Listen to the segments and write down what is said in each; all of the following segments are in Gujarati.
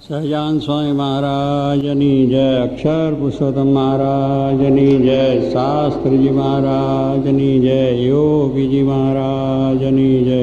સહજાન સ્વામી મહારાજની જય, અક્ષર પુરુષોત્તમ મહારાજની જય, શાસ્ત્રીજી મહારાજની જય, યોગીજી મહારાજની જય.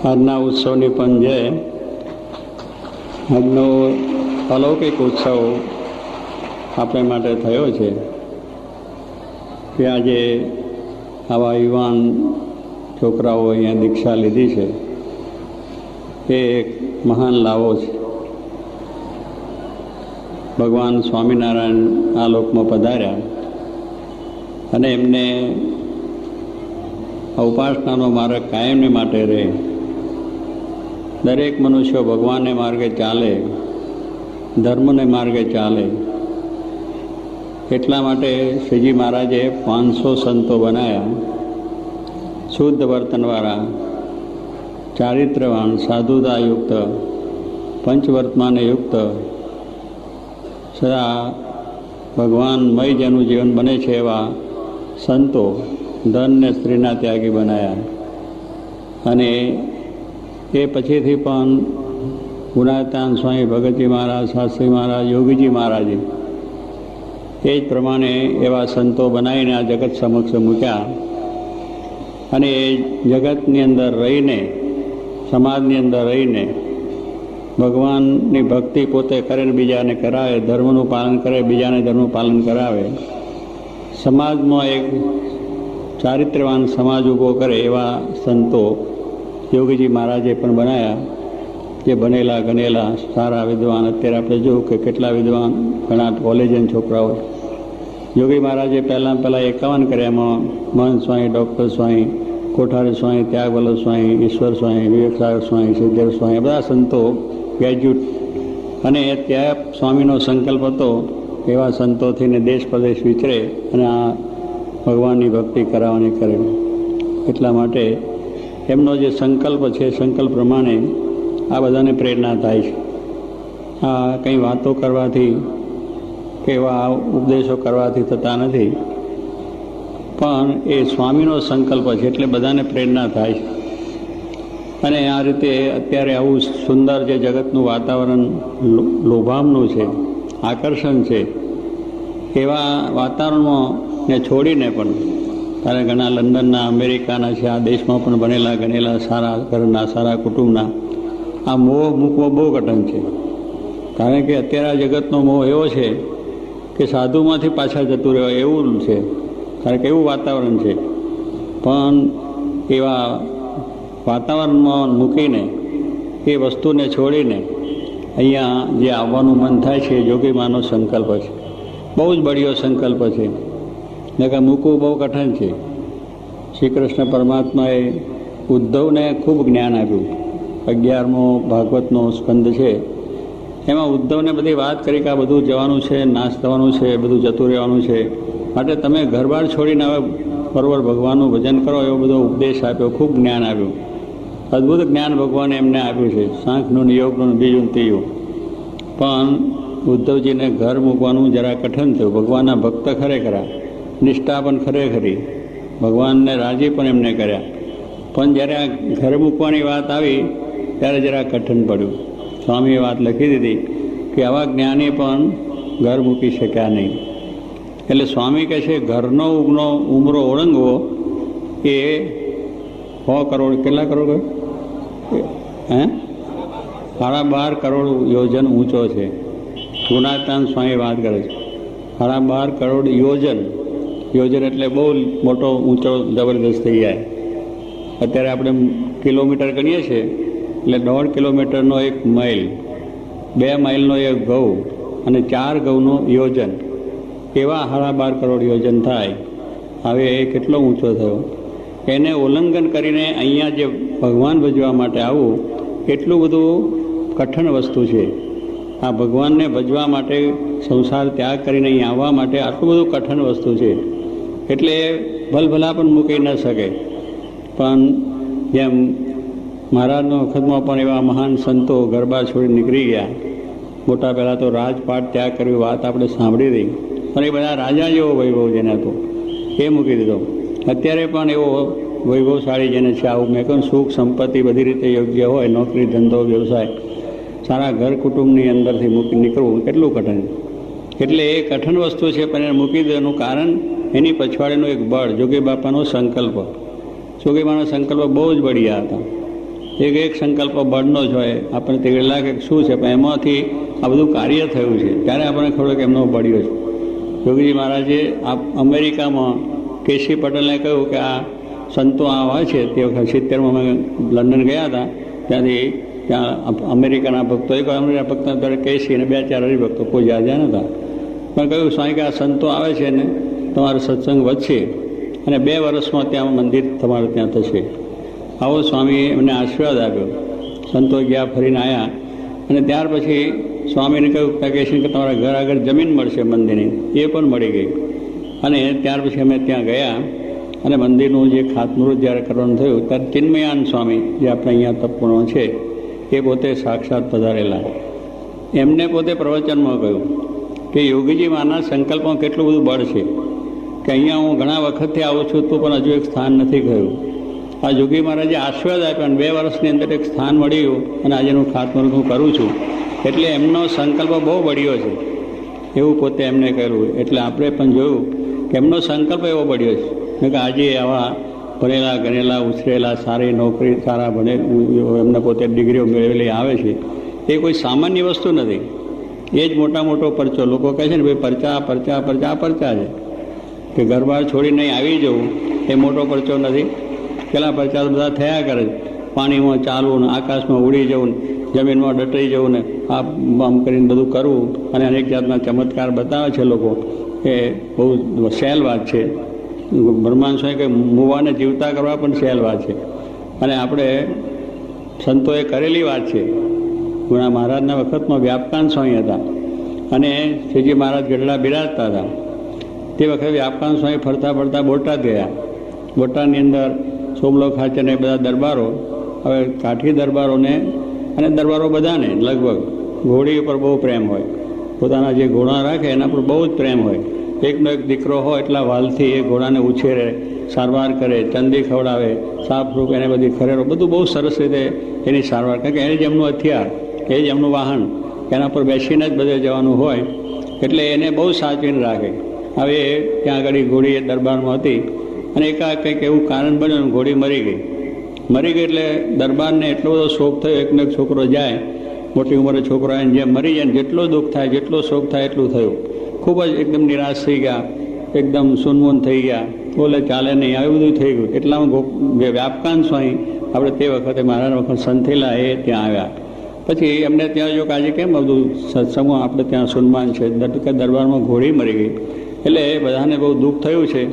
આજના ઉત્સવની પણ જય. આજનો અલૌકિક ઉત્સવ આપણે માટે થયો છે કે આજે આવા યુવાન છોકરાઓ અહીંયા દીક્ષા લીધી છે એ એક મહાન લાવો છે. ભગવાન સ્વામિનારાયણ આ લોકમાં પધાર્યા અને એમને ઉપાસનાનો માર્ગ કાયમને માટે રહે. દરેક મનુષ્યો ભગવાનને માર્ગે ચાલે, ધર્મને માર્ગે ચાલે. એટલા માટે શ્રીજી મહારાજે 500 સંતો બનાવ્યા, શુદ્ધ વર્તનવાળા, ચારિત્ર્યવાન, સાધુતાયુક્ત, પંચવર્તમાને યુક્ત, સદા ભગવાનમય જેનું જીવન બને છે એવા સંતો, ધન ને સ્ત્રીના ત્યાગી બનાવ્યા. અને એ પછીથી પણ ગુણાતાન સ્વામી, ભગતજી મહારાજ, શાસ્ત્રી મહારાજ, યોગીજી મહારાજે એ જ પ્રમાણે એવા સંતો બનાવીને આ જગત સમક્ષ મૂક્યા. અને એ જગતની અંદર રહીને, સમાજની અંદર રહીને ભગવાનની ભક્તિ પોતે કરે ને બીજાને કરાવે, ધર્મનું પાલન કરે, બીજાને ધર્મનું પાલન કરાવે, સમાજમાં એક ચારિત્ર્યવાન સમાજ ઊભો કરે એવા સંતો યોગીજી મહારાજે પણ બનાવ્યા. જે બનેલા ગણેલા સારા વિદ્વાન, અત્યારે આપણે જોયું કે કેટલા વિદ્વાન, ઘણા કોલેજના છોકરાઓ. યોગી મહારાજે પહેલાં 51 કર્યા. એમાં મહંત સ્વામી, ડૉક્ટર સ્વામી, કોઠારી સ્વામી, ત્યાગવલ્લભ સ્વામી, ઈશ્વર સ્વામી, વિવેકસાગર સ્વામી, સિદ્ધેવ સ્વામી, બધા સંતો ગ્રેજ્યુએટ. અને ત્યાં સ્વામીનો સંકલ્પ હતો એવા સંતોથીને દેશ પ્રદેશ વિચરે અને આ ભગવાનની ભક્તિ કરાવવાની કરે. એટલા માટે એમનો જે સંકલ્પ છે, સંકલ્પ પ્રમાણે આ બધાને પ્રેરણા થાય છે. આ કંઈ વાતો કરવાથી કે એવા ઉપદેશો કરવાથી થતા નથી, પણ એ સ્વામીનો સંકલ્પ છે એટલે બધાને પ્રેરણા થાય છે. અને આ રીતે અત્યારે આવું સુંદર જે જગતનું વાતાવરણ લોભામનું છે, આકર્ષણ છે, એવા વાતાવરણમાં ને છોડીને પણ ત્યારે ઘણા લંડનના, અમેરિકાના છે, આ દેશમાં પણ બનેલા ગણેલા સારા ઘરના, સારા કુટુંબના આ મોહ મૂકવો બહુ કઠણ છે. કારણ કે અત્યારે આ જગતનો મોહ એવો છે કે સાધુમાંથી પાછા જતું રહેવાય એવું છે. કારણ કે એવું વાતાવરણ છે. પણ એવા વાતાવરણમાં મૂકીને એ વસ્તુને છોડીને અહીંયા જે આવવાનું મન થાય છે, યોગીમાનો સંકલ્પ છે. બહુ જ બળિયો સંકલ્પ છે, ને કે મૂકવું બહુ કઠણ છે. શ્રી કૃષ્ણ પરમાત્માએ ઉદ્ધવને ખૂબ જ્ઞાન આપ્યું. 11મો ભાગવતનો સ્કંદ છે, એમાં ઉદ્ધવને બધી વાત કરી કે આ બધું જવાનું છે, નાશ થવાનું છે, બધું જતું રહેવાનું છે, માટે તમે ઘરબાર છોડીને હવે બરોબર ભગવાનનું ભજન કરો, એવો બધો ઉપદેશ આપ્યો, ખૂબ જ્ઞાન આપ્યું. અદ્ભુત જ્ઞાન ભગવાને એમને આપ્યું છે, સાંખનું, યોગનું, બીજું ત્રીજું. પણ ઉદ્ધવજીને ઘર મૂકવાનું જરા કઠણ થયું. ભગવાનના ભક્ત ખરેખરા, નિષ્ઠા પણ ખરેખરી, ભગવાનને રાજી પણ એમને કર્યા. પણ જ્યારે આ ઘર મૂકવાની વાત આવી ત્યારે જરા કઠણ પડ્યું. સ્વામીએ વાત લખી દીધી કે આવા જ્ઞાની પણ ઘર મૂકી શક્યા નહીં. એટલે સ્વામી કહે છે ઘરનો ઉમરો ઓળંગવો એ 100 કરોડ, કેટલા કરોડ? 12.5 કરોડ યોજન ઊંચો છે. ગુણાતાન સ્વામી વાત કરે છે 12.5 કરોડ યોજન. યોજન એટલે બહુ મોટો ઊંચો જબરદસ્ત થઈ જાય. અત્યારે આપણે કિલોમીટર ગણીએ છીએ એટલે 1.5 કિલોમીટરનો 1 માઇલ, 2 માઇલનો 1 ગૌ અને 4 ગૌનો યોજન, એવા 12.5 કરોડ યોજન થાય. હવે એ કેટલો ઊંચો થયો. એને ઉલ્લંઘન કરીને અહીંયા જે ભગવાન ભજવા માટે આવવું એટલું બધું કઠણ વસ્તુ છે. આ ભગવાનને ભજવા માટે સંસાર ત્યાગ કરીને અહીં આવવા માટે આટલું બધું કઠણ વસ્તુ છે. એટલે ભલભલા પણ મૂકી ન શકે. પણ જેમ મહારાજના વખતમાં પણ એવા મહાન સંતો ગરબા છોડી નીકળી ગયા. મોટા પહેલાં તો રાજપાટ ત્યાગ કર્યું, વાત આપણે સાંભળી હતી. પણ એ બધા રાજા જેવો વૈભવ જેને હતો એ મૂકી દીધો. અત્યારે પણ એવો વૈભવશાળી જેને છે આવું મેં કહું સુખ સંપત્તિ બધી રીતે યોગ્ય હોય, નોકરી ધંધો વ્યવસાય, સારા ઘર કુટુંબની અંદરથી મૂકી નીકળવું કેટલું કઠણ. એટલે એ કઠણ વસ્તુ છે. પણ એને મૂકી દેવાનું કારણ એની પછવાડીનું એક બળ, જોગી બાપાનો સંકલ્પ. જોગી બાપાનો સંકલ્પ બહુ જ બળિયા હતા. એક સંકલ્પ બળનો જ હોય. આપણે તે લાગે શું છે, પણ એમાંથી આ બધું કાર્ય થયું છે ત્યારે આપણને ખબર કે એમનો બળ્યો છે. જોગીજી મહારાજે અમેરિકામાં કેસી પટેલને કહ્યું કે આ સંતો આવા છે. તે વખત 70માં અમે લંડન ગયા હતા. ત્યાંથી ત્યાં અમેરિકાના ભક્તો, એક અમેરિકા ભક્તો ત્યારે કેસી અને 2-4 હરિભક્તો કોઈ જાજા નહોતા. પણ કહ્યું સ્વામી કે આ સંતો આવે છે ને તમારો સત્સંગ વધશે અને 2 વર્ષમાં ત્યાં મંદિર તમારે ત્યાં થશે. આવો સ્વામીએ એમને આશીર્વાદ આપ્યો. સંતો ગયા, ફરીને આવ્યા અને ત્યાર પછી સ્વામીને કહ્યું કેસી કે તમારા ઘર આગળ જમીન મળશે મંદિરની. એ પણ મળી ગઈ. અને ત્યાર પછી અમે ત્યાં ગયા અને મંદિરનું જે ખાતમુહૂર્ત જ્યારે કરવાનું થયું ત્યારે ચિન્મયાન સ્વામી જે આપણે અહીંયા તપપૂર્ણ છે એ પોતે સાક્ષાત પધારેલા. એમને પોતે પ્રવચનમાં કહ્યું કે યોગીજી માના સંકલ્પમાં કેટલું બધું બળ છે કે અહીંયા હું ઘણા વખતથી આવું છું તો પણ હજુ એક સ્થાન નથી ગયું. આ યોગી મહારાજે આશીર્વાદ આપ્યો અને 2 વર્ષની અંદર એક સ્થાન મળ્યું અને આજે હું ખાતમુહૂર્ત હું કરું છું. એટલે એમનો સંકલ્પ બહુ બળ્યો છે એવું પોતે એમને કહ્યું. એટલે આપણે પણ જોયું કે એમનો સંકલ્પ એવો બળ્યો છે કે આજે આવા ભણેલા ગણેલા ઉછરેલા, સારી નોકરી, સારા ભણે, એમને પોતે ડિગ્રીઓ મેળવેલી આવે છે. એ કોઈ સામાન્ય વસ્તુ નથી. એ જ મોટો પરચો. લોકો કહે છે ને ભાઈ પરચા પરચા પરચા આ પરચા છે કે ઘરબાર છોડીને આવી જવું એ મોટો પરચો નથી. પેલા પરચા બધા થયા કરે છે. પાણીમાં ચાલવું ને, આકાશમાં ઉડી જવું ને, જમીનમાં દટાઈ જવું ને, આમ કરીને બધું કરવું અને અનેક જાતના ચમત્કાર બતાવે છે લોકો. એ બહુ સહેલ વાત છે. બ્રહ્માંડ સ્વામી કે મુવાને જીવતા કરવા પણ સહેલ વાત છે. અને આપણે સંતોએ કરેલી વાત છે. ગુણા મહારાજના વખતમાં વ્યાપકાન સ્વામી હતા અને શ્રીજી મહારાજ ગઢડા બિરાજતા હતા. તે વખતે વ્યાપકાન સ્વામી ફરતા ફરતા બોટાદ ગયા. બોટાદની અંદર સોમલો ખાચરને બધા દરબારો, હવે કાઠી દરબારોને અને દરબારો બધાને લગભગ ઘોડી ઉપર બહુ પ્રેમ હોય. પોતાના જે ઘોડા રાખે એના પર બહુ જ પ્રેમ હોય. એકનો એક દીકરો હોય એટલા વાલથી એ ઘોડાને ઉછેરે, સારવાર કરે, ચંદી ખવડાવે, સાફરૂપ એને બધી ખરેરો બધું બહુ સરસ રીતે એની સારવાર. કારણ કે એ જ એમનું હથિયાર, એ જ એમનું વાહન, એના પર બેસીને જ બધે જવાનું હોય એટલે એને બહુ સાચવીને રાખે. હવે ત્યાં આગળ ઘોડી એ દરબારમાં હતી અને એકાએક કંઈક એવું કારણ બન્યું, ઘોડી મરી ગઈ. એટલે દરબારને એટલો બધો શોક થયો. એકનો એક છોકરો જાય, મોટી ઉંમરે છોકરો આવે, જેમ મરી જાય જેટલો દુઃખ થાય, જેટલો શોક થાય એટલું થયું. ખૂબ જ એકદમ નિરાશ થઈ ગયા, એકદમ સુનમુન થઈ ગયા, બોલે ચાલે નહીં, આવી બધું થઈ ગયું. એટલામાં વ્યાપકાન સ્વામી આપણે તે વખતે મારા વખત સંથેલા એ ત્યાં આવ્યા. પછી એમને ત્યાં જો કે આજે કેમ બધું સત્સંગમાં આપણે ત્યાં સુનમાન છે, દરબારમાં ઘોડી મરી ગઈ એટલે બધાને બહુ દુઃખ થયું છે.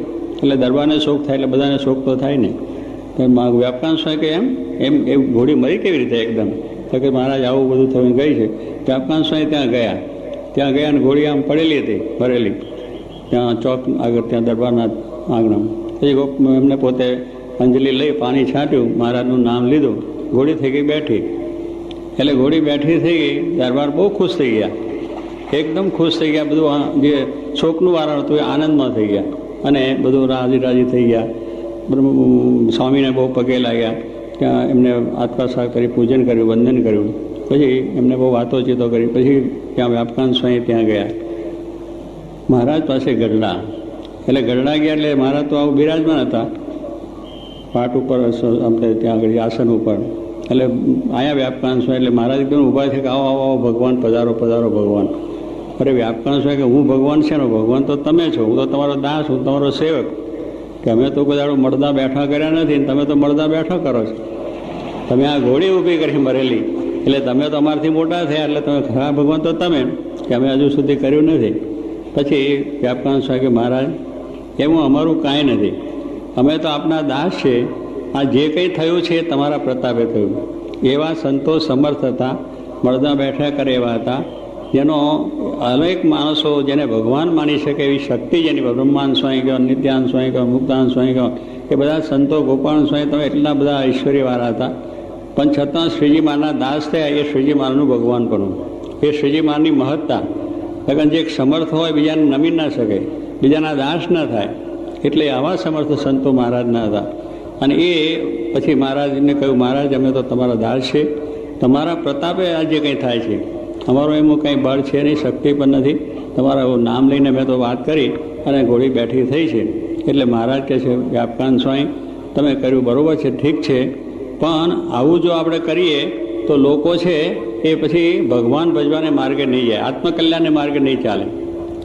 એટલે દરબારને શોક થાય એટલે બધાને શોક તો થાય ને. વ્યાપકાન સ્વામી કે એમ એ ઘોડી મરી કેવી રીતે એકદમ? તો કે મહારાજ આવું બધું થયું ગઈ છે. વ્યાપકાન સ્વામી ત્યાં ગયા અને ઘોડી આમ પડેલી હતી ભરેલી ત્યાં ચોક આગળ, ત્યાં દરબારના આંગણામાં. પછી એમને પોતે અંજલિ લઈ પાણી છાંટ્યું, મહારાજનું નામ લીધું, ઘોડી થઈ ગઈ બેઠી. એટલે ઘોડી બેઠી થઈ ગઈ, દરબાર બહુ ખુશ થઈ ગયા, એકદમ ખુશ થઈ ગયા. બધું જે શોકનું વારણ હતું એ આનંદમાં થઈ ગયા અને બધું રાજી થઈ ગયા. સ્વામીને બહુ પગે લાગ્યા, ત્યાં એમને આત્માસાર કરી, પૂજન કર્યું, વંદન કર્યું. પછી એમને બહુ વાતોચીતો કરી. પછી ત્યાં વ્યાપકાન સ્વામી ત્યાં ગયા મહારાજ પાસે ગઢડા. એટલે ગઢડા ગયા એટલે મહારાજ તો આવું બિરાજમાન હતા પાટ ઉપર, આપણે ત્યાં આગળ આસન ઉપર. એટલે અહીંયા વ્યાપકાન સ્વામી એટલે મહારાજ એકદમ ઊભા છે કે આવો આવો આવો ભગવાન, પધારો પધારો ભગવાન. અરે વ્યાપકણ સ્વામી કે હું ભગવાન છે ને, ભગવાન તો તમે છો, હું તો તમારો દાસ, હું તમારો સેવક. કે અમે તો કોઈ દાડો મળદા બેઠા કર્યા નથી ને તમે તો મળદા બેઠા કરો છો. તમે આ ઘોડી ઊભી કરી મરેલી, એટલે તમે તો અમારાથી મોટા થયા, એટલે તમે ખરા ભગવાન તો તમે, કે અમે હજુ સુધી કર્યું નથી. પછી વ્યાપકણ સ્વામી કે મહારાજ એમાં અમારું કાંઈ નથી, અમે તો આપના દાસ છે, આ જે કંઈ થયું છે એ તમારા પ્રતાપે થયું. એવા સંતો સમર્થ હતા, મળદા બેઠા કરે એવા હતા, જેનો અનેક માણસો જેને ભગવાન માની શકે એવી શક્તિ જેની બ્રહ્માંડ સ્વામી કહો, નિત્યાનંદ સ્વામી કહો, મુક્તાનંદ સ્વામી કહો, એ બધા સંતો ગોપાલ સ્વામી તમે એટલા બધા ઐશ્વર્યવાળા હતા, પણ છતાં શ્રીજી મહારાજના દાસ થયા. એ શ્રીજી મહારાજનું ભગવાન પણ, એ શ્રીજી મહારાજની મહત્તા. લગન જે સમર્થ હોય બીજાને નમી ના શકે, બીજાના દાસ ન થાય, એટલે આવા સમર્થ સંતો મહારાજના હતા. અને એ પછી મહારાજને કહ્યું, મહારાજ અમે તો તમારા દાસ છે, તમારા પ્રતાપે આ જે કંઈ થાય છે, અમારું એમાં કંઈ બળ છે નહીં, શક્તિ પણ નથી. તમારા નામ લઈને મેં તો વાત કરી અને ઘોડી બેઠી થઈ છે. એટલે મહારાજ કહે છે, વ્યાપકાન સ્વામી તમે કર્યું બરાબર છે, ઠીક છે, પણ આવું જો આપણે કરીએ તો લોકો છે એ પછી ભગવાન ભજવાને માર્ગે નહીં જાય, આત્મકલ્યાણને માર્ગે નહીં ચાલે.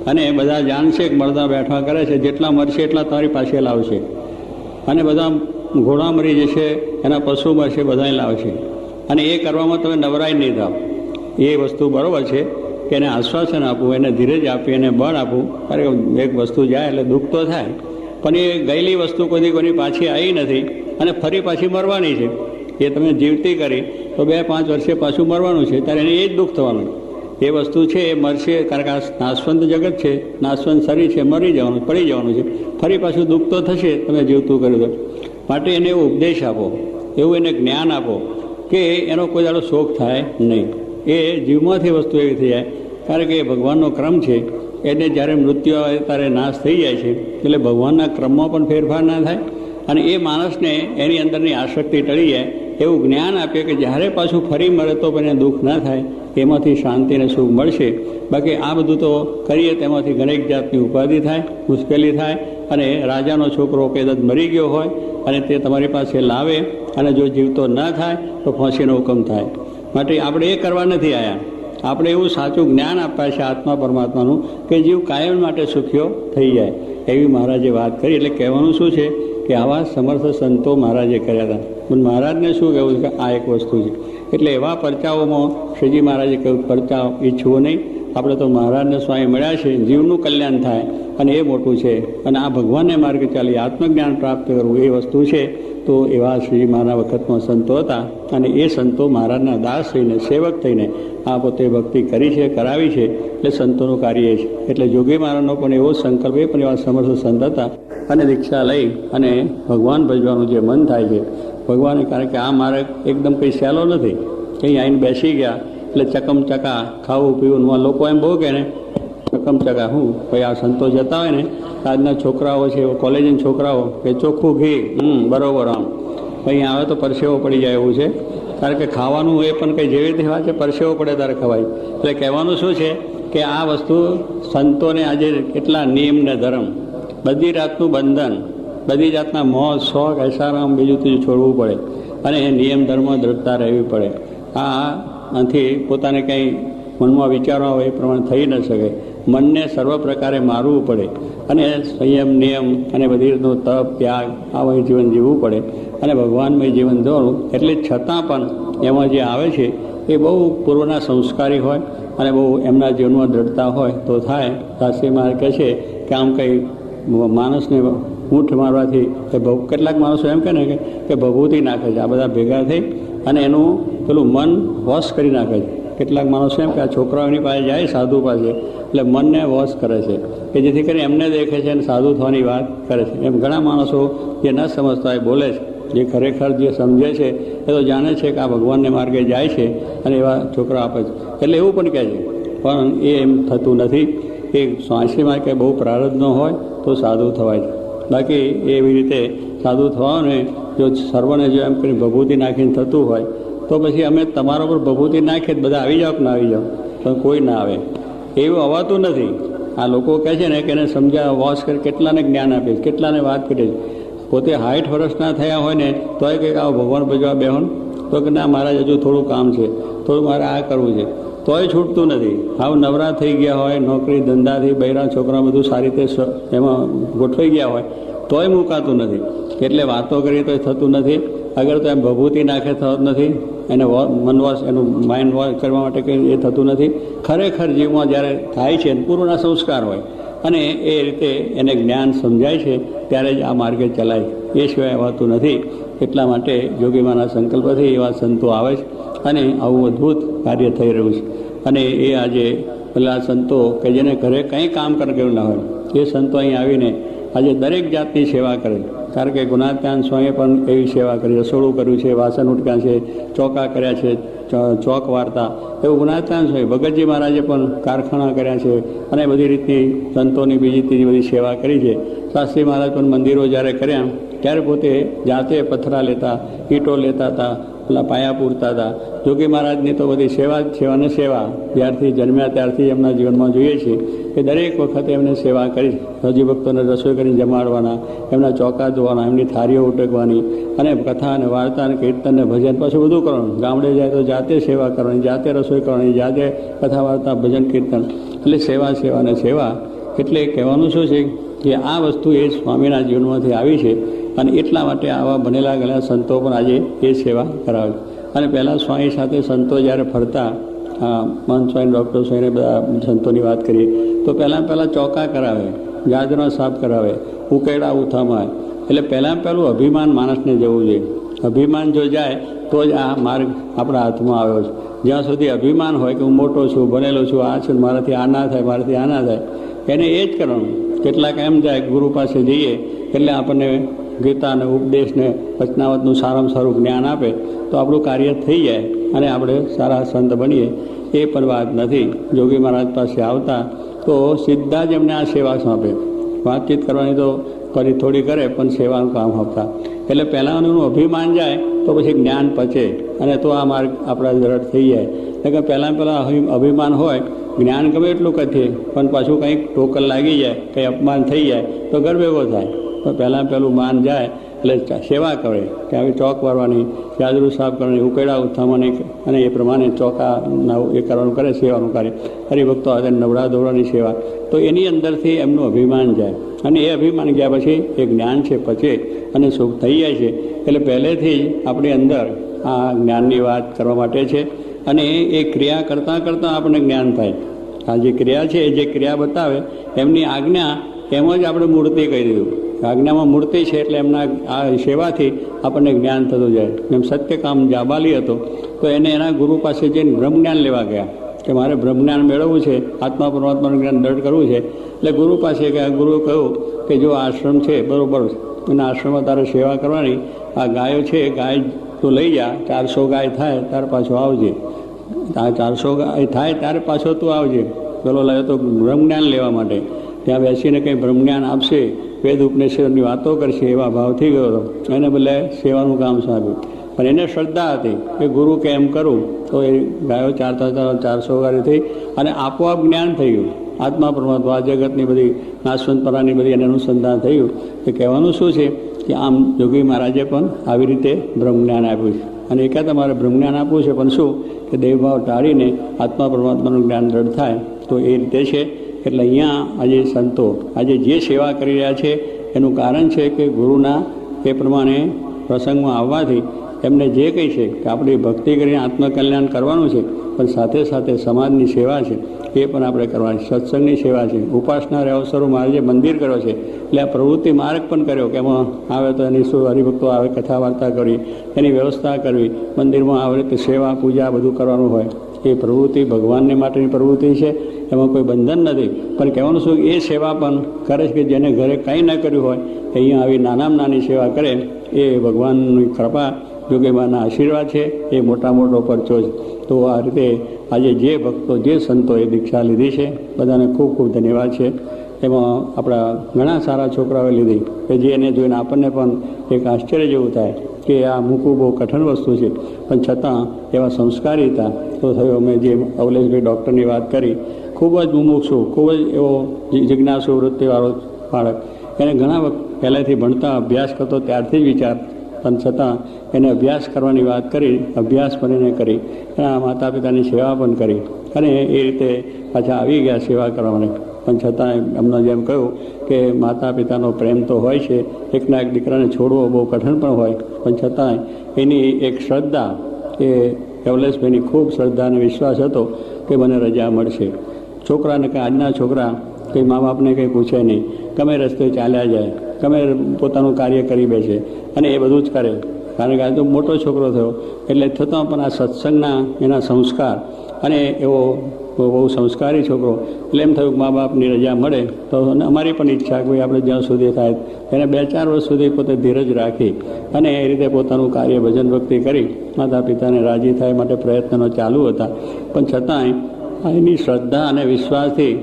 અને બધા જાણશે કે મળદા બેઠા કરે છે, જેટલા મરશે એટલા તારી પાસે લાવશે, અને બધા ઘોડા મરી જશે, એના પશુ મરશે, બધા લાવશે. અને એ કરવામાં તમે નવરાઈ નહીં થાવ. એ વસ્તુ બરાબર છે કે એને આશ્વાસન આપવું, એને ધીરજ આપી, એને બળ આપવું. કારણ કે એક વસ્તુ જાય એટલે દુઃખ તો થાય, પણ એ ગયેલી વસ્તુ કોઈની પાછી આવી નથી અને ફરી પાછી મરવાની છે. એ તમે જીવતી કરી તો 2-5 વર્ષે પાછું મરવાનું છે, ત્યારે એને એ જ દુઃખ થવાનું. એ વસ્તુ છે એ મરશે, કારણ કે આ નાશવંત જગત છે, નાશવંત શરીર છે, મરી જવાનું, પડી જવાનું છે, ફરી પાછું દુઃખ તો થશે તમે જીવતું કર્યું તો. માટે એને એવો ઉપદેશ આપો, એવું એને જ્ઞાન આપો કે એનો કોઈ દાડો શોક થાય નહીં. એ જીવમાંથી વસ્તુ એવી થઈ જાય, કારણ કે એ ભગવાનનો ક્રમ છે. એને જ્યારે મૃત્યુ આવે ત્યારે નાશ થઈ જાય છે, એટલે ભગવાનના ક્રમમાં પણ ફેરફાર ના થાય. અને એ માણસને એની અંદરની આસક્તિ ટળી જાય એવું જ્ઞાન આપે કે જ્યારે પાછું ફરી મળે તો પણ એને દુઃખ ના થાય, એમાંથી શાંતિ અને સુખ મળશે. બાકી આ બધું તો કરીએ તેમાંથી ઘણી જાતની ઉપાધિ થાય, મુશ્કેલી થાય. અને રાજાનો છોકરો કદાચ મરી ગયો હોય અને તે તમારી પાસે લાવે અને જો જીવતો ના થાય તો ફાંસીનો હુકમ થાય. માટે આપણે એ કરવા નથી આવ્યા, આપણે એવું સાચું જ્ઞાન આપ્યા છે આત્મા પરમાત્માનું કે જીવ કાયમ માટે સુખ્યો થઈ જાય, એવી મહારાજે વાત કરી. એટલે કહેવાનું શું છે કે આવા સમર્થ સંતો મહારાજે કર્યા હતા. પણ મહારાજને શું કહેવું છે કે આ એક વસ્તુ છે. એટલે એવા પરચાઓમાં શ્રીજી મહારાજે કહ્યું, પરચાઓ ઈચ્છવો નહીં, આપણે તો મહારાજને સ્વામી મળ્યા છે, જીવનું કલ્યાણ થાય અને એ મોટું છે. અને આ ભગવાનને માર્ગે ચાલી આત્મજ્ઞાન પ્રાપ્ત કરવું એ વસ્તુ છે. તો એવા શ્રી મહારાજ વખતમાં સંતો હતા, અને એ સંતો મહારાજના દાસ થઈને, સેવક થઈને આ પોતે ભક્તિ કરી છે, કરાવી છે. એટલે સંતોનું કાર્ય છે. એટલે જોગી મહારાજનો પણ એવો સંકલ્પ, એ પણ એવા સમર્થ સંત હતા. અને દીક્ષા લઈ અને ભગવાન ભજવાનું જે મન થાય છે ભગવાન, કારણ કે આ માર્ગ એકદમ કંઈ સહેલો નથી. કંઈ આવીને બેસી ગયા એટલે ચકમચકા ખાવું પીવું, લોકો એમ બહુ કહે ને ચકમચકા. હું ભાઈ આ સંતો જતા હોય ને, આજના છોકરાઓ છે, કોલેજના છોકરાઓ કે ચોખ્ખું ઘી, બરાબર, આમ અહીં આવે તો પરસેવો પડી જાય એવું છે. કારણ કે ખાવાનું એ પણ કંઈ જેવી રીતે વાત છે, પરસેવો પડે ત્યારે ખવાય. એટલે કહેવાનું શું છે કે આ વસ્તુ સંતોને આજે કેટલા નિયમ ને ધર્મ, બધી જાતનું બંધન, બધી જાતના મોજ શોખ ऐसाराम બીજું ત્રીજું છોડવું પડે, અને એ નિયમ ધર્મ દ્રઢતા રહેવી પડે. આથી પોતાને કંઈ મનમાં વિચારવા હોય એ પ્રમાણે થઈ ન શકે. મનને સર્વ પ્રકારે મારવું પડે, અને સંયમ નિયમ અને બધી રીતનું તપ ત્યાગ આવું જીવન જીવવું પડે, અને ભગવાનમય જીવન દોડવું. એટલે છતાં પણ એમાં જે આવે છે એ બહુ પૂર્વના સંસ્કારી હોય અને બહુ એમના જીવનમાં દ્રઢતા હોય તો થાય. શાસ્ત્રી મહારાજ કહે છે કે આમ કંઈ માણસને ઊંઠ મારવાથી કેટલાક માણસો એમ કહે ને કે ભભૂતિ નાખે છે, આ બધા ભેગા થઈ અને એનું પેલું મન વોશ કરી નાખે છે. કેટલાક માણસો એમ કે આ છોકરાઓની પાસે જાય સાધુ પાસે એટલે મનને વોશ કરે છે, કે જેથી કરીને એમને દેખે છે અને સાધુ થવાની વાત કરે છે. એમ ઘણા માણસો જે ન સમજતા હોય બોલે છે, જે ખરેખર જે સમજે છે એ તો જાણે છે કે આ ભગવાનને માર્ગે જાય છે અને એવા છોકરા આપે છે. એટલે એવું પણ કહે છે, પણ એ એમ થતું નથી. એ સ્વાંસીમાં કે બહુ પ્રારબ્ધ ન હોય તો સાધુ થવાય છે. બાકી એવી રીતે સાધુ થવાને જો સર્વને જો એમ કરીને ભભૂતિ નાખીને થતું હોય તો પછી અમે તમારા પર ભભૂતિ નાખીએ બધા આવી જાઓ કે ના આવી જાઓ, પણ કોઈ ના આવે. એવું અવાતું નથી. આ લોકો કહે છે ને કે એને સમજાવ વોશ કરી, કેટલાને જ્ઞાન આપે છે, કેટલાને વાત કરે છે. પોતે 60 વર્ષના થયા હોય ને તોય કંઈક આવો ભગવાન ભજવા બેહોન તો કે ના મહારાજ હજુ થોડું કામ છે, થોડું મારે આ કરવું છે. તોય છૂટતું નથી. હાવ નવરા થઈ ગયા હોય, નોકરી ધંધાથી બૈરા છોકરા બધું સારી રીતે એમાં ગોઠવાઈ ગયા હોય તોય મુકાતું નથી. એટલે વાતો કરીએ તોય થતું નથી. અગર તો એમ ભભૂતિ નાખે થતું નથી. એને મન વોશ, એનું માઇન્ડ વોશ કરવા માટે કંઈ એ થતું નથી. ખરેખર જીવમાં જ્યારે થાય છે પૂર્વના સંસ્કાર હોય અને એ રીતે એને જ્ઞાન સમજાય છે ત્યારે જ આ માર્ગે ચલાય, એ સિવાય હોતું નથી. એટલા માટે યોગીમાના સંકલ્પથી એવા સંતો આવે છે અને આવું અદ્ભુત કાર્ય થઈ રહ્યું છે. અને એ આજે પેલા સંતો કે જેને ઘરે કંઈ કામ કર્યું ના હોય એ સંતો અહીં આવીને આજે દરેક જાતની સેવા કરે. કારણ કે ગુણાત્યાન સ્વામીએ પણ એવી સેવા કરી, રસોડું કર્યું છે, વાસણ ઉટક્યા છે, ચોકા કર્યા છે, ચોક વાર્તા, એવું ગુણાત્યાન સ્વામી. ભગતજી મહારાજે પણ કારખાના કર્યા છે અને બધી રીતની સંતોની બીજી ત્રીજી બધી સેવા કરી છે. શાસ્ત્રી મહારાજ પણ મંદિરો જ્યારે કર્યા ત્યારે પોતે જાતે પથરા લેતા, ઈંટો લેતા હતા, પેલા પાયા પૂરતા હતા. જોગી મહારાજની તો બધી સેવા જ સેવા અને સેવા જ્યારથી જન્મ્યા ત્યારથી એમના જીવનમાં જોઈએ છીએ કે દરેક વખતે એમને સેવા કરી. હજી ભક્તોને રસોઈ કરીને જમાડવાના, એમના ચોકા ધોવાના, એમની થાળીઓ ઉટકવાની અને કથા અને વાર્તા અને કીર્તન ને ભજન પાછું બધું કરવાનું. ગામડે જાય તો જાતે સેવા કરવાની, જાતે રસોઈ કરવાની, જાતે કથા વાર્તા ભજન કીર્તન, એટલે સેવા સેવા અને સેવા. એટલે કહેવાનું શું છે કે આ વસ્તુ એ સ્વામીના જીવનમાંથી આવી છે અને એટલા માટે આવા બનેલા ગયેલા સંતો પણ આજે એ સેવા કરાવે છે. અને પહેલાં સ્વામી સાથે સંતો જ્યારે ફરતા, મહંત સ્વામી, ડૉક્ટર સ્વામીને બધા સંતોની વાત કરીએ તો પહેલાં ચોકા કરાવે, ગાજરા સાફ કરાવે, ઉકેડા ઉથામાં. એટલે પહેલું અભિમાન માણસને જવું જોઈએ. અભિમાન જો જાય તો જ આ માર્ગ આપણા હાથમાં આવ્યો છે. જ્યાં સુધી અભિમાન હોય કે હું મોટો છું, ભણેલો છું, આ છું, મારાથી આ ના થાય, મારાથી આ ના થાય, એને એ જ કરવાનું. કેટલાક એમ જાય ગુરુ પાસે જઈએ એટલે આપણને ગીતા અને ઉપદેશને વચનાવતનું સારામાં સારું જ્ઞાન આપે તો આપણું કાર્ય થઈ જાય અને આપણે સારા સંત બનીએ. એ પણ વાત નથી. જોગી મહારાજ પાસે આવતા તો સીધા જ એમને આ સેવા સોંપે. વાતચીત કરવાની તો થોડી કરે પણ સેવાનું કામ આપતા. એટલે પહેલાં એનું અભિમાન જાય તો પછી જ્ઞાન પચે અને તો આ માર્ગ આપણા દરડ થઈ જાય. એટલે કે પહેલાં અભિમાન હોય, જ્ઞાન ગમે એટલું કથીએ પણ પાછું કંઈક ટોકલ લાગી જાય, કંઈ અપમાન થઈ જાય તો ગરબેગો થાય. પણ પહેલું માન જાય એટલે સેવા કરે કે આવી ચોક વારવાની, ગાજરું સાફ કરવાની, ઉકેડા ઉથામવાની અને એ પ્રમાણે ચોકાના એ કરવાનું કરે, સેવાનું કાર્ય. હરિભક્તો આજે નવડા દોડાની સેવા. તો એની અંદરથી એમનું અભિમાન જાય અને એ અભિમાન ગયા પછી એ જ્ઞાન છે પચે અને સુખ થઈ જાય છે. એટલે પહેલેથી જ આપણી અંદર આ જ્ઞાનની વાત કરવા માટે છે અને એ ક્રિયા કરતાં કરતાં આપણને જ્ઞાન થાય. આ જે ક્રિયા છે, એ જે ક્રિયા બતાવે એમની આજ્ઞા એમ જ આપણે મૂર્તિ કહી દીધું. આજ્ઞામાં મૂર્તિ છે એટલે એમના આ સેવાથી આપણને જ્ઞાન થતું જાય. એમ સત્યકામ જાબાલી હતો તો એને એના ગુરુ પાસે જઈને બ્રહ્મજ્ઞાન લેવા ગયા કે મારે બ્રહ્મજ્ઞાન મેળવવું છે, આત્મા પરમાત્માનું જ્ઞાન દૃઢ કરવું છે. એટલે ગુરુ પાસે ગયા. ગુરુએ કહ્યું કે જો આશ્રમ છે બરાબર, એના આશ્રમમાં તારે સેવા કરવાની, આ ગાયો છે, ગાય તું લઈ જા, 400 ગાય થાય ત્યાર પાછો આવજે, 400 ગાય થાય ત્યારે પાછો તું આવજે. પેલો લાવ્યો તો બ્રહ્મજ્ઞાન લેવા માટે. ત્યાં બેસીને કંઈ બ્રહ્મજ્ઞાન આપશે, વેદ ઉપનિષદની વાતો કરશે એવા ભાવથી ગયો હતો. એને બદલે સેવાનું કામ સાંભળ્યું. પણ એને શ્રદ્ધા હતી કે ગુરુ કે એમ કરું તો એ ગાયો 400 ગાય થઈ અને આપોઆપ જ્ઞાન થઈ ગયું. આત્મા પરમાત્મા જગતની બધી નાશવંતપરાની બધી એને અનુસંધાન થયું. એ કહેવાનું શું છે કે આમ જોગી મહારાજે પણ આવી રીતે બ્રહ્મજ્ઞાન આપ્યું છે. અને એકા તમારે બ્રહ્મજ્ઞાન આપવું છે પણ શું કે દેવભાવ ટાળીને આત્મા પરમાત્માનું જ્ઞાન દ્રઢ થાય તો એ રીતે છે. એટલે અહીંયા આજે સંતો આજે જે સેવા કરી રહ્યા છે એનું કારણ છે કે ગુરુના એ પ્રમાણે પ્રસંગમાં આવવાથી એમને જે કંઈ છે કે આપણી ભક્તિ કરીને આત્મકલ્યાણ કરવાનું છે પણ સાથે સાથે સમાજની સેવા છે એ પણ આપણે કરવાની. સત્સંગની સેવા છે, ઉપાસના અવસરો મારે જે મંદિર કર્યો છે એટલે આ પ્રવૃત્તિ માર્ગ પણ કર્યો કે એમાં આવે તો એની શું હરિભક્તો આવે, કથા વાર્તા કરવી, એની વ્યવસ્થા કરવી, મંદિરમાં આવે તો સેવા પૂજા બધું કરવાનું હોય. એ પ્રવૃત્તિ ભગવાનને માટેની પ્રવૃત્તિ છે, એમાં કોઈ બંધન નથી. પણ કહેવાનું શું એ સેવા પણ કરે છે કે જેને ઘરે કંઈ ન કર્યું હોય અહીંયા આવી નાનામાં નાની સેવા કરે એ ભગવાનની કૃપા, જોગીમાના આશીર્વાદ છે, એ મોટા મોટો પરચો છે. તો આ રીતે આજે જે ભક્તો જે સંતોએ દીક્ષા લીધી છે બધાને ખૂબ ખૂબ ધન્યવાદ છે. એમાં આપણા ઘણા સારા છોકરાઓએ લીધી કે જે એને જોઈને આપણને પણ એક આશ્ચર્ય જેવું થાય કે આ મૂકવું બહુ કઠિન વસ્તુ છે પણ છતાં એવા સંસ્કારી હતા. તો થયો અમે જે અવલેશભાઈ ડૉક્ટરની વાત કરી, ખૂબ જ મુમુક્ષુ, ખૂબ જ એવો જિજ્ઞાસુ વૃત્તિવાળો બાળક. એને ઘણા વખત પહેલેથી ભણતા અભ્યાસ કરતો ત્યારથી જ વિચાર પણ છતાં એને અભ્યાસ કરવાની વાત કરી, અભ્યાસ પણ એને કરી, એના માતા પિતાની સેવા પણ કરી અને એ રીતે પાછા આવી ગયા સેવા કરવાની. પણ છતાં એમને જેમ કહ્યું કે માતા પિતાનો પ્રેમ તો હોય છે, એકના એક દીકરાને છોડવો બહુ કઠિન પણ હોય, પણ છતાંય એની એક શ્રદ્ધા, એ કમલેશભાઈની ખૂબ શ્રદ્ધા અને વિશ્વાસ હતો કે મને રજા મળશે. છોકરાને કંઈ, આજના છોકરા કંઈ મા બાપને કંઈ પૂછે નહીં, ગમે રસ્તે ચાલ્યા જાય, ગમે પોતાનું કાર્ય કરી બેસે અને એ બધું જ કરે. કારણ કે આ તો મોટો છોકરો થયો એટલે છતાં પણ આ સત્સંગના એના સંસ્કાર અને એવો બહુ સંસ્કારી છોકરો, એટલે એમ થયું કે મા બાપની રજા મળે તો અમારી પણ ઈચ્છા કે ભાઈ આપણે જ્યાં સુધી થાય એને 2-4 વર્ષ સુધી પોતે ધીરજ રાખી અને એ રીતે પોતાનું કાર્ય ભજન ભક્તિ કરી માતા પિતાને રાજી થાય માટે પ્રયત્નો ચાલુ હતા. પણ છતાંય એની શ્રદ્ધા અને વિશ્વાસથી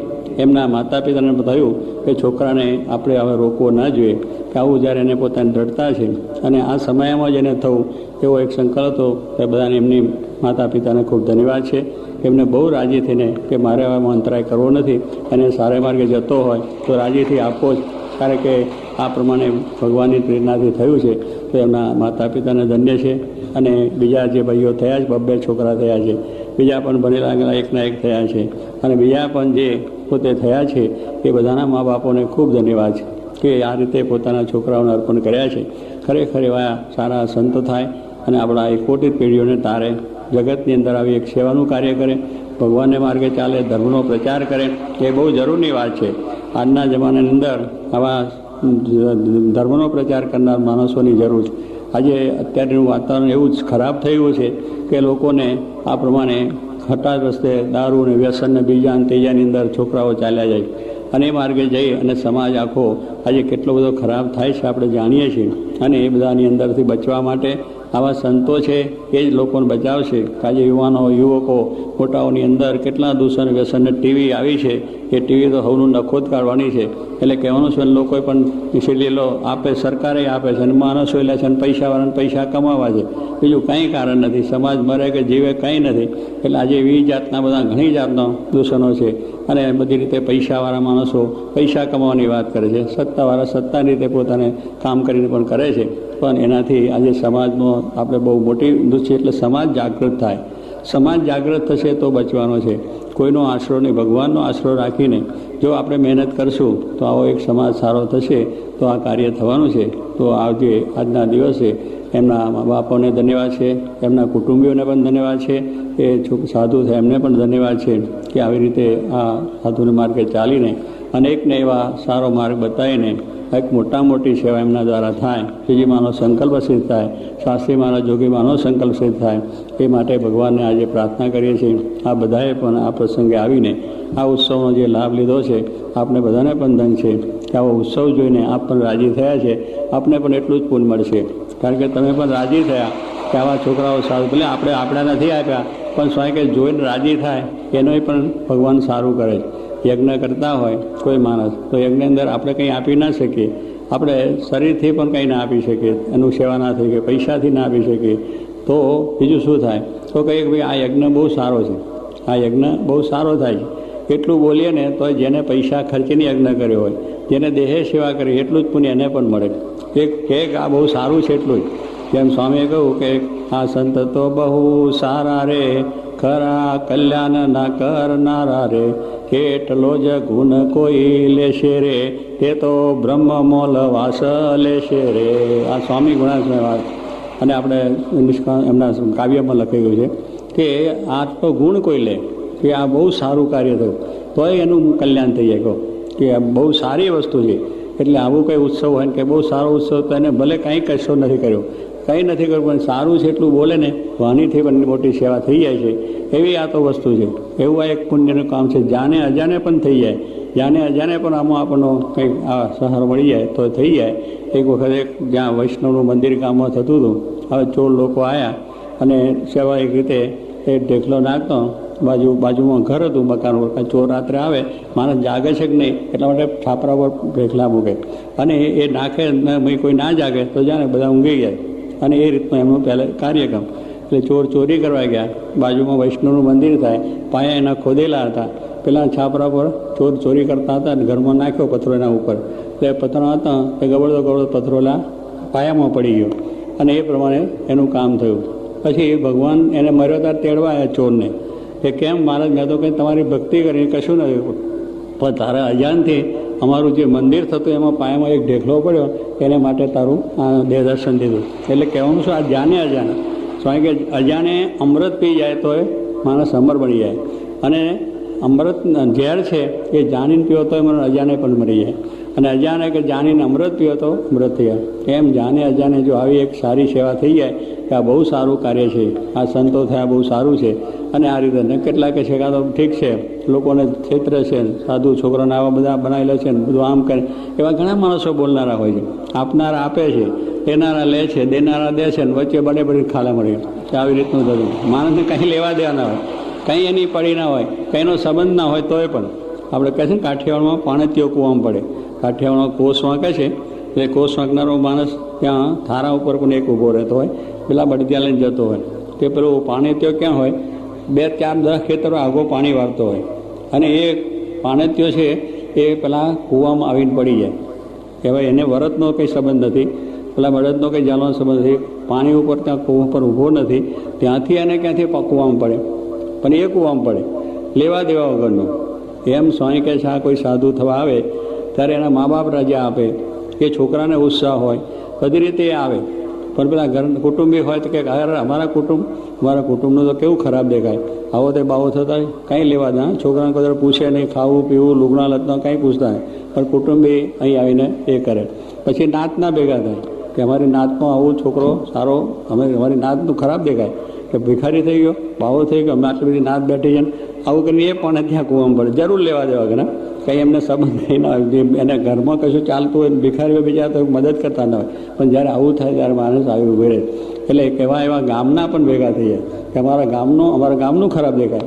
એમના માતા પિતાને થયું કે છોકરાને આપણે હવે રોકવો ન જોઈએ, કે આવું જ્યારે એને પોતાની દ્રઢતા છે અને આ સમયમાં જ એને થવું એવો એક સંકલ્પ હતો. એ બધાને એમની માતા પિતાને ખૂબ ધન્યવાદ છે. એમને બહુ રાજી થઈને કે મારે હવે અંતરાય કરવો નથી અને સારા માર્ગે જતો હોય તો રાજીથી આપવો જ, કારણ કે આ પ્રમાણે ભગવાનની પ્રેરણાથી થયું છે. તો એમના માતા પિતાને ધન્ય છે. અને બીજા જે ભાઈઓ થયા છે, 2 છોકરા થયા છે, બીજા પણ ભણેલા ગયેલા એકના એક થયા છે અને બીજા પણ જે પોતે થયા છે એ બધાના મા બાપોને ખૂબ ધન્યવાદ છે કે આ રીતે પોતાના છોકરાઓને અર્પણ કર્યા છે. ખરેખર એવા સારા સંત થાય અને આપણા એક કોટી પેઢીઓને તારે, જગતની અંદર આવી એક સેવાનું કાર્ય કરે, ભગવાનને માર્ગે ચાલે, ધર્મનો પ્રચાર કરે, એ બહુ જરૂરની વાત છે. આજના જમાનાની અંદર આવા ધર્મનો પ્રચાર કરનાર માણસોની જરૂર છે. આજે અત્યારનું વાતાવરણ એવું જ ખરાબ થયું છે કે લોકોને આ પ્રમાણે ખોટા રસ્તે દારૂ અને વ્યસન ને બીજા અને ત્રીજાની અંદર છોકરાઓ ચાલ્યા જાય અને એ માર્ગે જઈ અને સમાજ આખો આજે કેટલો બધો ખરાબ થાય છે આપણે જાણીએ છીએ. અને એ બધાની અંદરથી બચવા માટે આવા સંતો છે એ જ લોકોને બચાવશે. આજે યુવાનો, યુવકો, મોટાઓની અંદર કેટલા દૂષણ વ્યસન ટીવી આવી છે, એ ટીવી તો સૌનું નખો જ કાઢવાની છે. એટલે કહેવાનું છે લોકોએ પણ સિરિયલો આપે, સરકારે આપે છે અને માણસો લે છે અને પૈસાવાળાને પૈસા કમાવા છે, બીજું કંઈ કારણ નથી. સમાજ મરે કે જીવે કંઈ નથી. એટલે આજે એવી જાતના બધા ઘણી જાતના દૂષણો છે અને બધી રીતે પૈસાવાળા માણસો પૈસા કમાવાની વાત કરે છે, સત્તાવાળા સત્તાની રીતે પોતાને કામ કરીને પણ કરે છે. પણ એનાથી આજે સમાજનો આપણે બહુ મોટી દુષ્ટ, એટલે સમાજ જાગૃત થાય. સમાજ જાગૃત થશે તો બચવાનો છે. કોઈનો આશરો નહીં, ભગવાનનો આશરો રાખીને જો આપણે મહેનત કરશું તો આવો એક સમાજ સારો થશે, તો આ કાર્ય થવાનું છે. તો આજે આજના દિવસે એમના મા બાપોને ધન્યવાદ છે, એમના કુટુંબીઓને પણ ધન્યવાદ છે, એ સાધુ છે એમને પણ ધન્યવાદ છે કે આવી રીતે આ સાધુના માર્ગે ચાલીને અનેકને એવા સારો માર્ગ બતાવીને એક મોટી સેવા એમના દ્વારા થાય. શ્રીજીમાંનો સંકલ્પ સિદ્ધ થાય, શાસ્ત્રીમાંનો જોગીમાંનો સંકલ્પ સિદ્ધ થાય. એ માટે ભગવાનને આજે પ્રાર્થના કરીએ છીએ. આ બધાએ પણ આ પ્રસંગે આવીને આ ઉત્સવનો જે લાભ લીધો છે, આપણે બધાને પણ ધન છે કે આવો ઉત્સવ જોઈને આપ પણ રાજી થયા છે. આપને પણ એટલું જ પુણ્ય મળશે, કારણ કે તમે પણ રાજી થયા કે આવા છોકરાઓ સારું, ભલે આપણે નથી આપ્યા પણ સ્વાય કે જોઈને રાજી થાય એનોય પણ ભગવાન સારું કરે છે. યજ્ઞ કરતા હોય કોઈ માણસ તો યજ્ઞની અંદર આપણે કંઈ આપી ના શકીએ, આપણે શરીરથી પણ કંઈ ના આપી શકીએ, એનું સેવા ના થઈ શકે, પૈસાથી ના આપી શકીએ, તો બીજું શું થાય? તો કહીએ કે ભાઈ આ યજ્ઞ બહુ સારો છે, આ યજ્ઞ બહુ સારો થાય છે. એટલું બોલીએ ને તો જેને પૈસા ખર્ચીને યજ્ઞ કર્યો હોય, જેને દેહે સેવા કરી એટલું જ પુણ્ય એને પણ મળે. એક કે આ બહુ સારું છે એટલું જ. જેમ સ્વામીએ કહ્યું કે આ સંત તો બહુ સારા રે, ખરા કલ્યાણ ના કરનારા રે, કેટલો જ ગુણ કોઈ લેશે રે, તે તો બ્રહ્મ મોલ વાસ લેશે રે. આ સ્વામી ગુણાત્મક વાત. અને આપણે એમના કાવ્યમાં લખાયું છે કે આટલો ગુણ કોઈ લે કે આ બહુ સારું કાર્ય થયું તોય એનું કલ્યાણ થઈ જાય. કહો કે આ બહુ સારી વસ્તુ છે. એટલે આવું કંઈ ઉત્સવ હોય ને કે બહુ સારો ઉત્સવ, તો એને ભલે કંઈ કશો નથી કર્યો, કંઈ નથી કર્યું, પણ સારું છે એટલું બોલે ને વાણીથી પણ મોટી સેવા થઈ જાય છે. એવી આ તો વસ્તુ છે. એવું આ એક પુણ્યનું કામ છે. જાણે અજાણે પણ થઈ જાય, જાણે અજાણે પણ આમાં આપણનો કંઈક આ સહારો મળી જાય તો થઈ જાય. એક વખત જ્યાં વૈષ્ણવનું મંદિર કામમાં થતું હતું, હવે ચોર લોકો આવ્યા અને સ્વાભાવિક રીતે એ ઢેકલો નાખતો, બાજુમાં ઘર હતું મકાન ઉપર. ચોર રાત્રે આવે, માણસ જાગે છે કે નહીં એટલા માટે છાપરા પર ઢેકલા મૂકે અને એ નાખે, કોઈ ના જાગે તો જાણે બધા ઊંઘી જાય. અને એ રીતનું એમનું પહેલાં કાર્યક્રમ. એટલે ચોર ચોરી કરવા ગયા, બાજુમાં વૈષ્ણવનું મંદિર થાય, પાયા એના ખોદેલા હતા. પેલા છાપરા પર ચોર ચોરી કરતા હતા અને ઘરમાં નાખ્યો પથ્થરો એના ઉપર. એટલે પથ્થરો હતા એ ગબડતો પથ્થરો પાયામાં પડી ગયો અને એ પ્રમાણે એનું કામ થયું. પછી ભગવાન એને મર્યો ત્યારે તેડવા આવ્યા ચોરને કે કેમ મહારાજ, મેં તો કંઈ તમારી ભક્તિ કરીને કશું નથી, પણ તારા અજાણથી અમારું જે મંદિર થતું એમાં પાયામાં એક ઢેકલો પડ્યો, એને માટે તારું આ દેહ દર્શન દીધું. એટલે કહેવાનું શું, આ જાણે અજાણે સ્વામી કે અજાણે અમૃત પી જાય તો એ માણસ અમર બની જાય, અને અમૃત ઝેર છે એ જાણીને પીવો તો મને અજાણે પણ મરી જાય, અને અજાણે કે જાણીને અમૃત પીવો તો અમૃત થઈ જાય. એમ જાણે અજાણે જો આવી એક સારી સેવા થઈ જાય કે આ બહુ સારું કાર્ય છે, આ સંતો થયા બહુ સારું છે. અને આ રીતે કેટલાક છે કે તો ઠીક છે, લોકોને છેતરે છે, સાધુ છોકરાને આવા બધા બનાવેલા છે ને બધું આમ કરે, એવા ઘણા માણસો બોલનારા હોય છે. આપનારા આપે છે, લેનારા લે છે, દેનારા દે છે, ને વચ્ચે બડે બડી ખાલા મળી આવી રીતનું થતું. માણસને કંઈ લેવા દેવા ના હોય, કંઈ એની પડી ના હોય, કંઈનો સંબંધ ના હોય તોય પણ આપણે કહે છે ને કાઠિયાવાડમાં પાણીતીઓ કૂવામાં પડે. કાઠિયાવાડમાં કોસ વાંકે છે, એટલે કોસ વાંકનારો માણસ ત્યાં થારા ઉપર પણ એક ઊભો રહેતો હોય, પેલા બળદિયા લઈને જતો હોય, તે પેલું પાણીતીઓ ક્યાં હોય, 2-4-10 ખેતરો આગો પાણી વાળતો હોય, અને એ પાણીતીઓ છે એ પેલા કૂવામાં આવીને પડી જાય. કહેવાય એને વરતનો કંઈ સંબંધ નથી, પેલા બળદનો કંઈ જાલવાનો સંબંધ નથી, પાણી ઉપર ત્યાં કૂવા પર ઊભો નથી, ત્યાંથી એને ક્યાંથી કૂવામાં પડે, પણ એ કૂવામાં પડે લેવા દેવા વગરનો. એમ સ્વામી કહે છે આ કોઈ સાધુ થવા આવે ત્યારે એના મા બાપ રજા આપે, એ છોકરાને ઉત્સાહ હોય, બધી રીતે એ આવે. પણ પેલા ઘર કુટુંબી હોય તો કે અમારા કુટુંબનું તો કેવું ખરાબ દેખાય, આવો તે બાવો થતા કંઈ લેવા દે, છોકરાને કોઈ પૂછે નહીં, ખાવું પીવું લુગડા લતનો કંઈ પૂછતા નહીં, પણ કુટુંબી અહીં આવીને એ કરે. પછી નાતના ભેગા થાય કે અમારી નાતમાં આવું છોકરો સારો, અમારી નાતનું ખરાબ દેખાય કે ભિખારી થઈ ગયો, બાવો થઈ ગયો, અમે આટલી બધી નાત બેઠી છે ને આવું કરીને એ પણ ત્યાં કૂવામાં પડે. જરૂર લેવા દેવા ઘણા કંઈ એમને સંબંધ નહીં ના હોય, એને ઘરમાં કશું ચાલતું હોય, ભિખારીઓ બીજા તો મદદ કરતા ન હોય, પણ જ્યારે આવું થાય ત્યારે માણસ આવી ઉભી રહે. એટલે કેવા એવા ગામના પણ ભેગા થઈ જાય કે અમારા ગામનું ખરાબ દેખાય.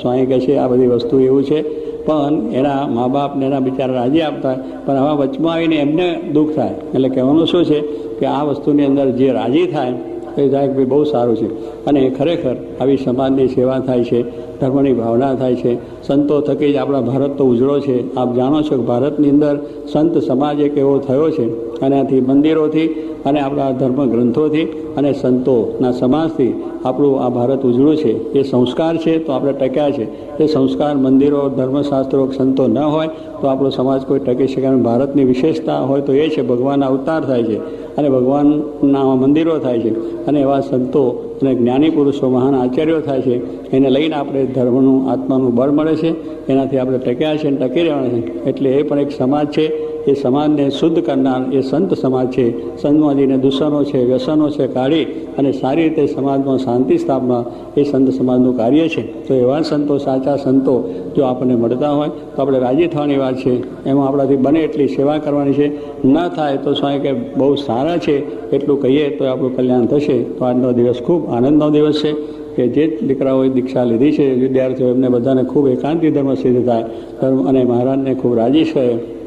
સ્વામી કહે છે આ બધી વસ્તુ એવું છે, પણ એના મા બાપને એના બિચારા રાજી આપતા, પણ આવા વચમાં આવીને એમને દુઃખ થાય. એટલે કહેવાનું શું છે કે આ વસ્તુની અંદર જે રાજી થાય એ થાય કે બહુ સારું છે, અને ખરેખર આવી સમાજની સેવા થાય છે, ધર્મની ભાવના થાય છે. સંતો થકી જ આપણા ભારત તો ઉજળો છે. આપ જાણો છો કે ભારતની અંદર સંત સમાજ એક એવો થયો છે, અને આથી મંદિરોથી અને આપણા ધર્મ ગ્રંથોથી અને સંતોના સમાજથી આપણું આ ભારત ઉજળું છે. એ સંસ્કાર છે તો આપણે ટક્યા છે. એ સંસ્કાર મંદિરો, ધર્મશાસ્ત્રો, સંતો ન હોય તો આપણો સમાજ કોઈ ટકી શકે. ભારતની વિશેષતા હોય તો એ છે ભગવાનના અવતાર થાય છે, અને ભગવાનના મંદિરો થાય છે, અને એવા સંતો અને જ્ઞાની પુરુષો, મહાન આચાર્યો થાય છે. એને લઈને આપણે ધર્મનું, આત્માનું બળ મળે છે. એનાથી આપણે ટક્યા છે અને ટકી રહેવાના છે. એટલે એ પણ એક સમાજ છે. એ સમાજને શુદ્ધ કરનાર એ સંત સમાજ છે. સંતમાંજીને દૂષણો છે, વ્યસનો છે કાઢી અને સારી રીતે સમાજમાં શાંતિ સ્થાપના એ સંત સમાજનું કાર્ય છે. તો એવા સંતો, સાચા સંતો જો આપણને મળતા હોય તો આપણે રાજી થવાની વાત છે. એમાં આપણાથી બને એટલી સેવા કરવાની છે. ન થાય તો સ્વામી કે બહુ સારા છે એટલું કહીએ તો આપણું કલ્યાણ થશે. તો આજનો દિવસ ખૂબ આનંદનો દિવસ છે કે જે દીકરાઓએ દીક્ષા લીધી છે, વિદ્યાર્થીઓ, એમને બધાને ખૂબ એકાંતી ધર્મ સિદ્ધ થાય, ધર્મ અને મહારાજને ખૂબ રાજી છે,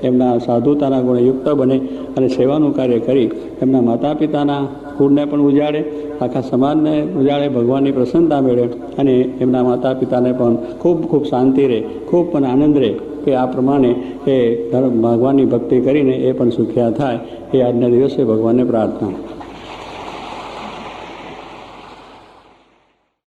એમના સાધુતાના ગુણે યુક્ત બને અને સેવાનું કાર્ય કરી એમના માતા પિતાના કુળને પણ ઉજાડે, આખા સમાજને ઉજાડે, ભગવાનની પ્રસન્નતા મેળવે, અને એમના માતા પિતાને પણ ખૂબ ખૂબ શાંતિ રહે, ખૂબ પણ આનંદ રહે કે આ પ્રમાણે એ ધર્મ ભગવાનની ભક્તિ કરીને એ પણ સુખ્યા થાય. એ આજના દિવસે ભગવાનને પ્રાર્થના.